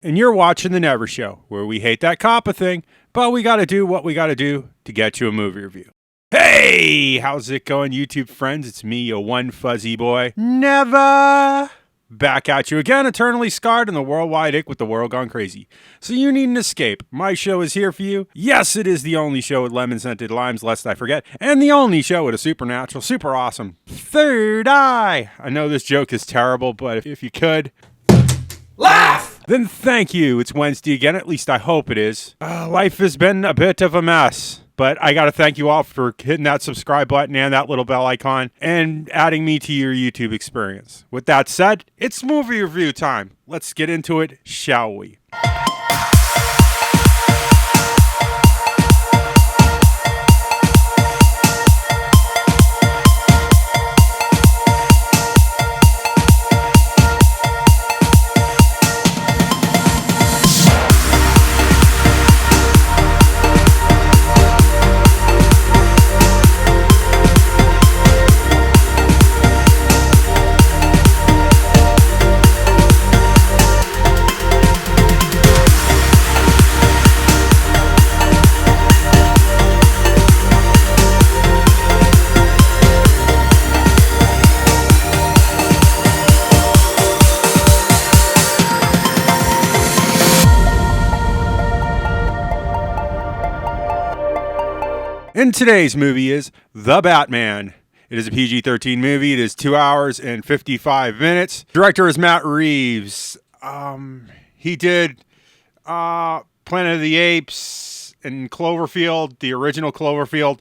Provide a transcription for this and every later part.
And you're watching The Never Show, where we hate that coppa thing, but we gotta do what we gotta do to get you a movie review. Hey, how's it going, YouTube friends? It's me, your one fuzzy boy. Never! Back at you again, eternally scarred in the worldwide ick with the world gone crazy. So you need an escape. My show is here for you. Yes, it is the only show with lemon-scented limes, lest I forget, and the only show with a supernatural, super awesome third eye. I know this joke is terrible, but if you could... laugh! Then thank you. It's Wednesday again, at least I hope it is. Life has been a bit of a mess. But I got to thank you all for hitting that subscribe button and that little bell icon and adding me to your YouTube experience. With that said, it's movie review time. Let's get into it, shall we? And today's movie is The Batman. It is a PG-13 movie. It is 2 hours and 55 minutes. Director is Matt Reeves. He did Planet of the Apes and Cloverfield, the original Cloverfield.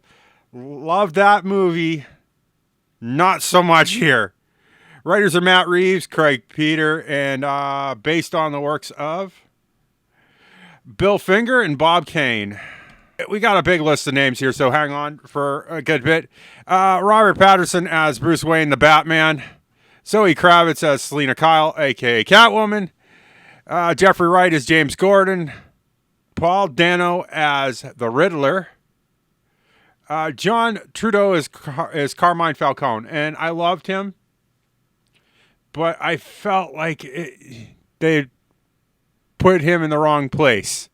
Loved that movie. Not so much here. Writers are Matt Reeves, Craig Peter, and based on the works of Bill Finger and Bob Kane. We got a big list of names here, so hang on for a good bit. Robert Pattinson as Bruce Wayne, the Batman. Zoe Kravitz as Selena Kyle, a.k.a. Catwoman. Jeffrey Wright as James Gordon. Paul Dano as the Riddler. John Trudeau is Carmine Falcone, and I loved him, but I felt like they put him in the wrong place.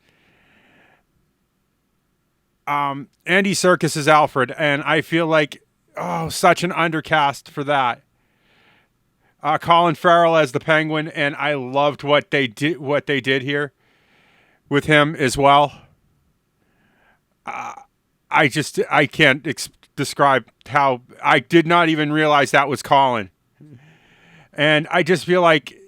Andy Serkis is Alfred, and I feel like, such an undercast for that. Colin Farrell as the Penguin, and I loved what they did here with him as well. I can't describe how I did not even realize that was Colin, and I just feel like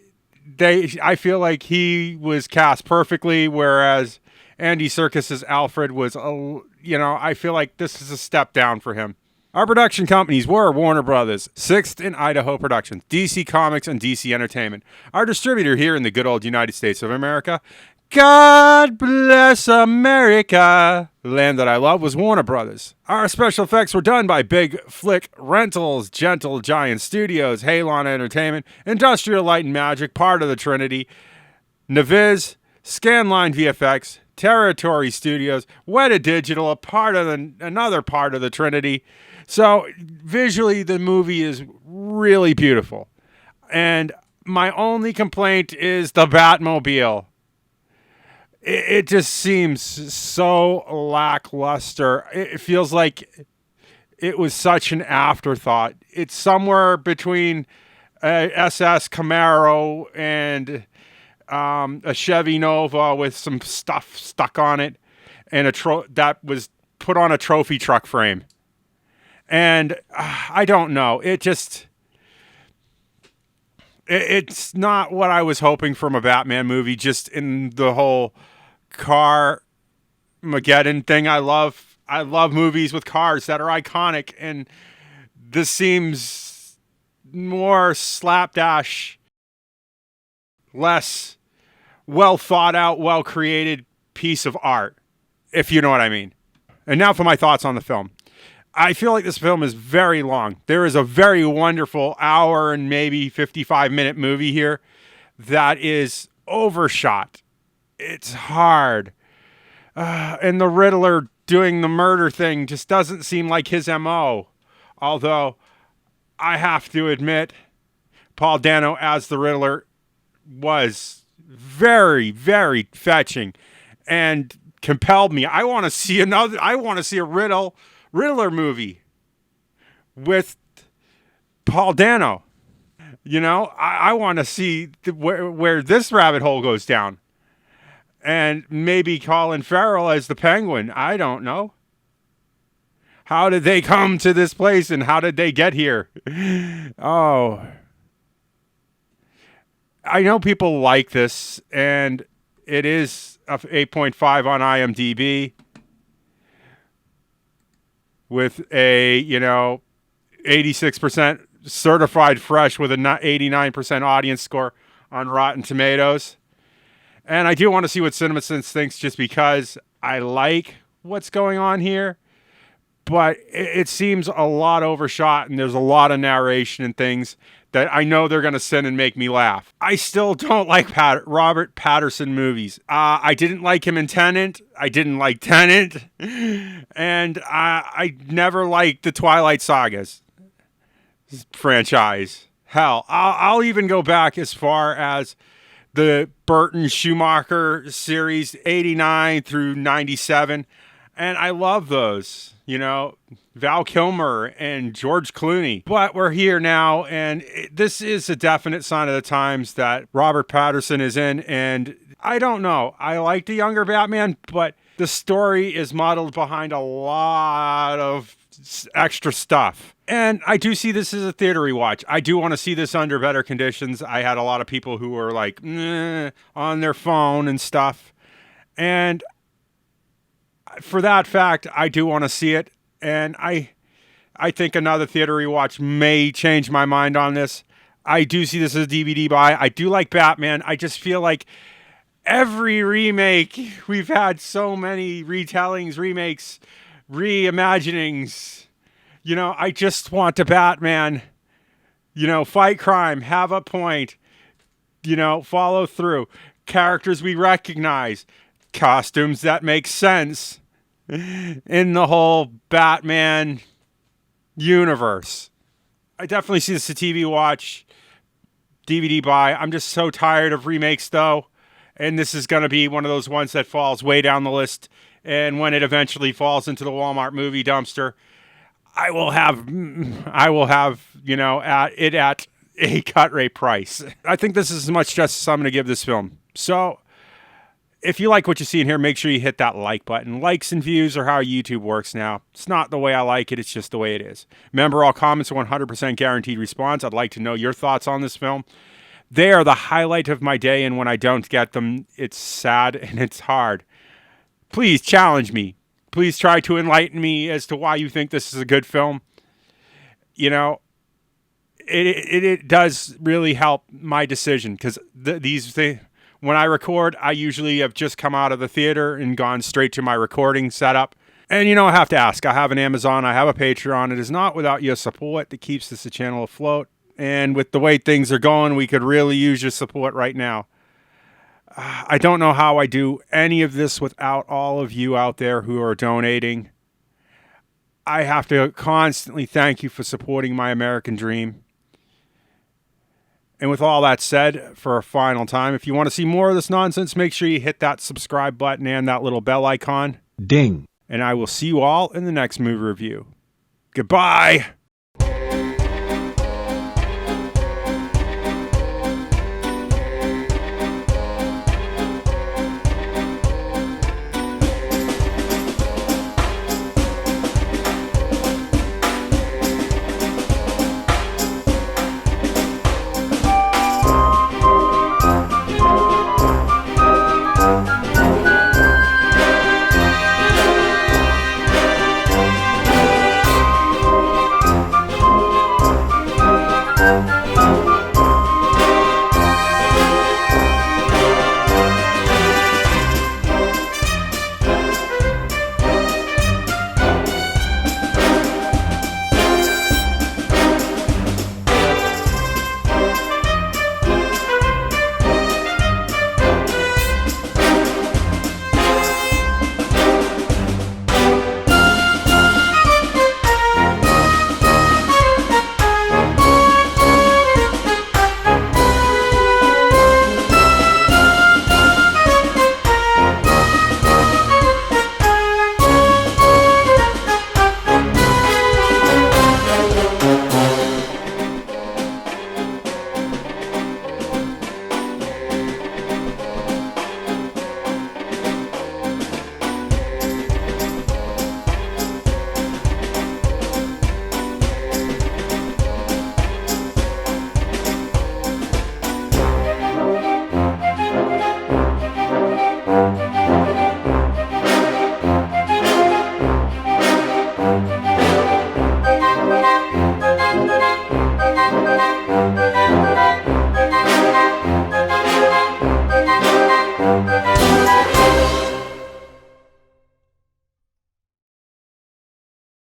I feel like he was cast perfectly, whereas Andy Serkis' Alfred was, I feel like this is a step down for him. Our production companies were Warner Brothers, 6th and Idaho Productions, DC Comics, and DC Entertainment. Our distributor here in the good old United States of America, God bless America, the land that I love, was Warner Brothers. Our special effects were done by Big Flick Rentals, Gentle Giant Studios, Halon Entertainment, Industrial Light and Magic, part of the Trinity, Naviz, Scanline VFX, Territory Studios, Weta Digital, another part of the Trinity. So visually, the movie is really beautiful. And my only complaint is the Batmobile. It just seems so lackluster. It feels like it was such an afterthought. It's somewhere between a SS Camaro and a Chevy Nova with some stuff stuck on it, and that was put on a trophy truck frame. And I don't know. It's not what I was hoping from a Batman movie. Just in the whole car Mageddon thing, I love movies with cars that are iconic, and this seems more slapdash, less well thought out, well created piece of art, if you know what I mean. And now for my thoughts on the film. I feel like this film is very long. There is a very wonderful hour and maybe 55-minute movie here that is overshot. It's hard. And the Riddler doing the murder thing just doesn't seem like his MO. Although, I have to admit, Paul Dano as the Riddler was very, very fetching, and compelled me. I want to see a Riddler movie with Paul Dano. I want to see where this rabbit hole goes down. And maybe Colin Farrell as the Penguin. I don't know. How did they come to this place and how did they get here? Oh. I know people like this, and it is a 8.5 on IMDb with a, 86% certified fresh with a 89% audience score on Rotten Tomatoes. And I do want to see what CinemaSins thinks just because I like what's going on here. But it seems a lot overshot and there's a lot of narration and things that I know they're going to send and make me laugh. I still don't like Robert Pattinson movies. I didn't like him in Tenet. I didn't like Tenet. And I never liked the Twilight Sagas franchise. Hell, I'll even go back as far as the Burton Schumacher series, 89 through 97. And I love those, Val Kilmer and George Clooney. But we're here now, and this is a definite sign of the times that Robert Pattinson is in. And I don't know. I like the younger Batman, but the story is modeled behind a lot of extra stuff. And I do see this as a theater rewatch. I do want to see this under better conditions. I had a lot of people who were like on their phone and stuff. And for that fact, I do want to see it. And I think another theater rewatch may change my mind on this. I do see this as a DVD buy. I do like Batman. I just feel like every remake, we've had so many retellings, remakes, reimaginings. I just want a Batman, fight crime, have a point, follow through, characters we recognize, costumes that make sense in the whole Batman universe. I definitely see this as a TV watch, DVD buy. I'm just so tired of remakes, though. And this is going to be one of those ones that falls way down the list. And when it eventually falls into the Walmart movie dumpster, I will have, at a cut rate price. I think this is as much justice I'm going to give this film. So if you like what you see in here, make sure you hit that like button. Likes and views are how YouTube works now. It's not the way I like it. It's just the way it is. Remember, all comments are 100% guaranteed response. I'd like to know your thoughts on this film. They are the highlight of my day, and when I don't get them, it's sad and it's hard. Please challenge me. Please try to enlighten me as to why you think this is a good film. It does really help my decision because when I record, I usually have just come out of the theater and gone straight to my recording setup. And I have to ask. I have an Amazon. I have a Patreon. It is not without your support that keeps this channel afloat. And with the way things are going, we could really use your support right now. I don't know how I do any of this without all of you out there who are donating. I have to constantly thank you for supporting my American dream. And with all that said, for a final time, if you want to see more of this nonsense, make sure you hit that subscribe button and that little bell icon. Ding. And I will see you all in the next movie review. Goodbye.